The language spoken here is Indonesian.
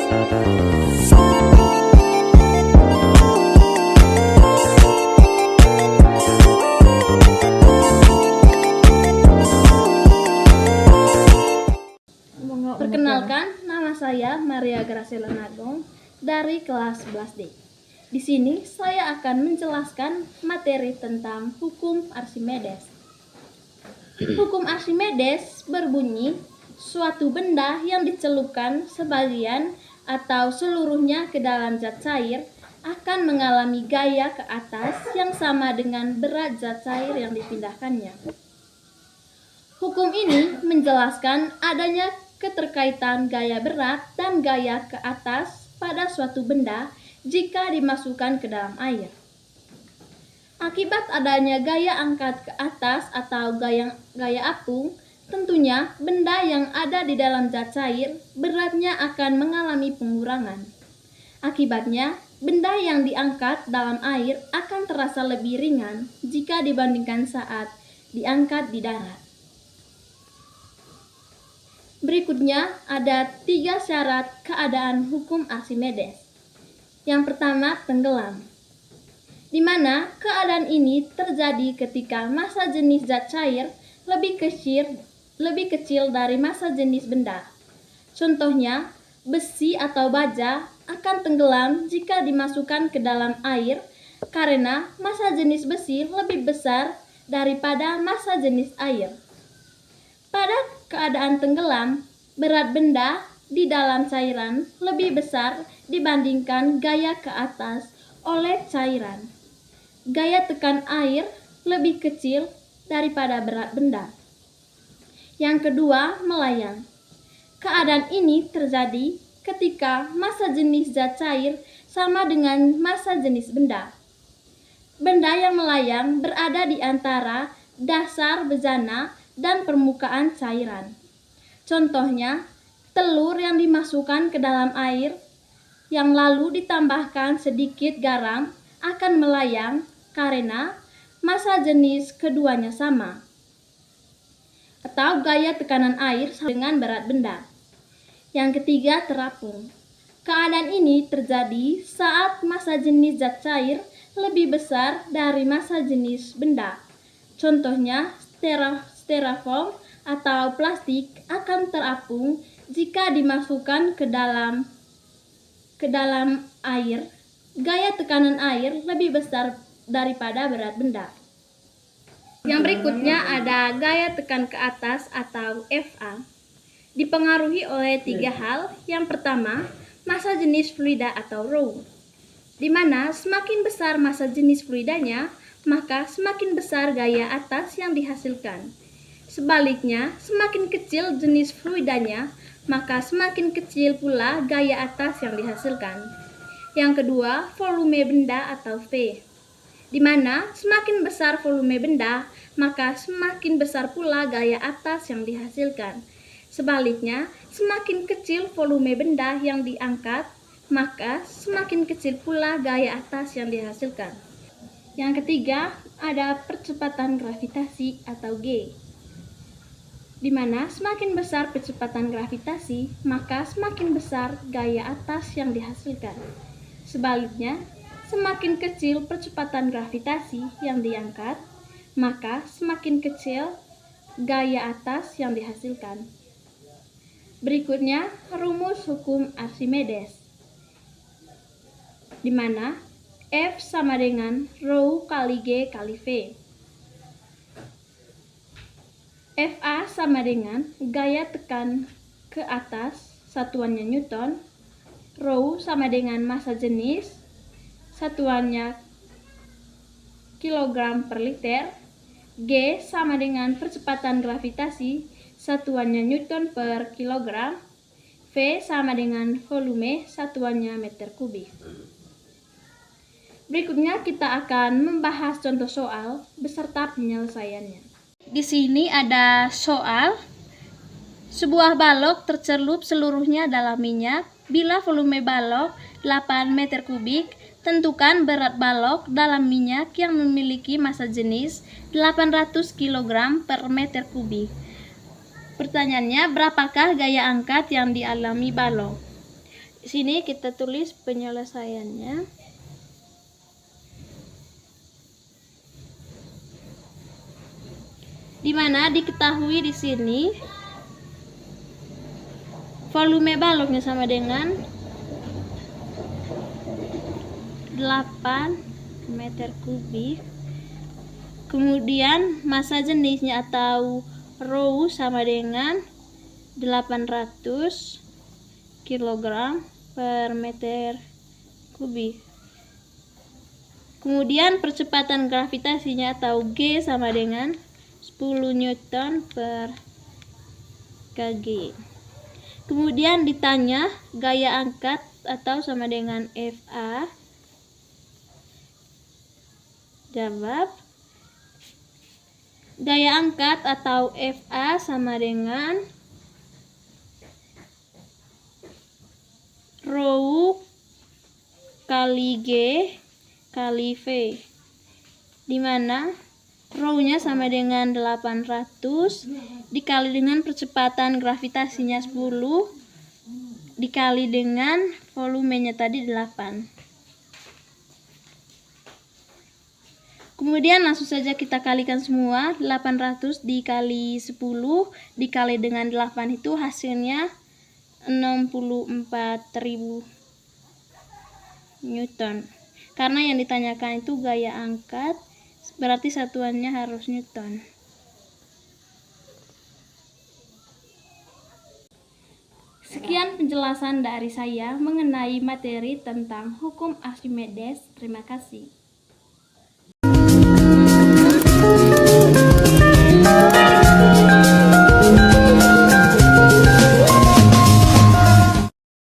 Perkenalkan, nama saya Maria Graciela Nagong dari kelas 11D. Di sini saya akan menjelaskan materi tentang hukum Archimedes. Hukum Archimedes berbunyi, suatu benda yang dicelupkan sebagian atau seluruhnya ke dalam zat cair akan mengalami gaya ke atas yang sama dengan berat zat cair yang dipindahkannya. Hukum ini menjelaskan adanya keterkaitan gaya berat dan gaya ke atas pada suatu benda jika dimasukkan ke dalam air. Akibat adanya gaya angkat ke atas atau gaya apung, tentunya benda yang ada di dalam zat cair beratnya akan mengalami pengurangan. Akibatnya, benda yang diangkat dalam air akan terasa lebih ringan jika dibandingkan saat diangkat di darat. Berikutnya ada 3 syarat keadaan hukum Archimedes. Yang pertama, tenggelam, di mana keadaan ini terjadi ketika massa jenis zat cair lebih kecil dari massa jenis benda. Contohnya, besi atau baja akan tenggelam jika dimasukkan ke dalam air karena massa jenis besi lebih besar daripada massa jenis air. Pada keadaan tenggelam, berat benda di dalam cairan lebih besar dibandingkan gaya ke atas oleh cairan. Gaya tekan air lebih kecil daripada berat benda. Yang kedua, melayang. Keadaan ini terjadi ketika massa jenis zat cair sama dengan massa jenis benda. Benda yang melayang berada di antara dasar bejana dan permukaan cairan. Contohnya, telur yang dimasukkan ke dalam air yang lalu ditambahkan sedikit garam akan melayang karena massa jenis keduanya sama. Atau gaya tekanan air sama dengan berat benda. Yang ketiga, terapung. Keadaan ini terjadi saat massa jenis zat cair lebih besar dari massa jenis benda. Contohnya, styrofoam atau plastik akan terapung jika dimasukkan ke dalam air. Gaya tekanan air lebih besar daripada berat benda. Yang berikutnya ada gaya tekan ke atas atau FA. Dipengaruhi oleh 3 hal. Yang pertama, massa jenis fluida atau rho, di mana semakin besar massa jenis fluidanya, maka semakin besar gaya atas yang dihasilkan. Sebaliknya, semakin kecil jenis fluidanya, maka semakin kecil pula gaya atas yang dihasilkan. Yang kedua, volume benda atau V, di mana semakin besar volume benda, maka semakin besar pula gaya atas yang dihasilkan. Sebaliknya, semakin kecil volume benda yang diangkat, maka semakin kecil pula gaya atas yang dihasilkan. Yang ketiga, ada percepatan gravitasi atau G, di mana semakin besar percepatan gravitasi, maka semakin besar gaya atas yang dihasilkan. Sebaliknya, semakin kecil percepatan gravitasi yang diangkat, maka semakin kecil gaya atas yang dihasilkan. Berikutnya, rumus hukum Archimedes, di mana F sama dengan rho kali G kali V. FA sama dengan gaya tekan ke atas, satuannya Newton. Rho sama dengan massa jenis, satuannya kilogram per liter. G sama dengan percepatan gravitasi, satuannya Newton per kilogram. V sama dengan volume, satuannya meter kubik. Berikutnya kita akan membahas contoh soal beserta penyelesaiannya. Di sini ada soal. Sebuah balok tercelup seluruhnya dalam minyak. Bila volume balok 8 meter kubik, tentukan berat balok dalam minyak yang memiliki massa jenis 800 kg per meter kubik. Pertanyaannya, berapakah gaya angkat yang dialami balok? Di sini kita tulis penyelesaiannya. Di mana diketahui di sini volume baloknya sama dengan 8 meter kubik. Kemudian massa jenisnya atau rho sama dengan 800 kg per meter kubik. Kemudian percepatan gravitasinya atau G sama dengan 10 Newton per kg. Kemudian ditanya gaya angkat atau sama dengan Fa. Jawab, gaya angkat atau Fa sama dengan rho kali G kali V, di mana rho-nya sama dengan 800 dikali dengan percepatan gravitasinya 10 dikali dengan volumenya tadi 8. Kemudian langsung saja kita kalikan semua. 800 dikali 10 dikali dengan 8 itu hasilnya 64.000 Newton. Karena yang ditanyakan itu gaya angkat, berarti satuannya harus Newton. Sekian penjelasan dari saya mengenai materi tentang hukum Archimedes. Terima kasih.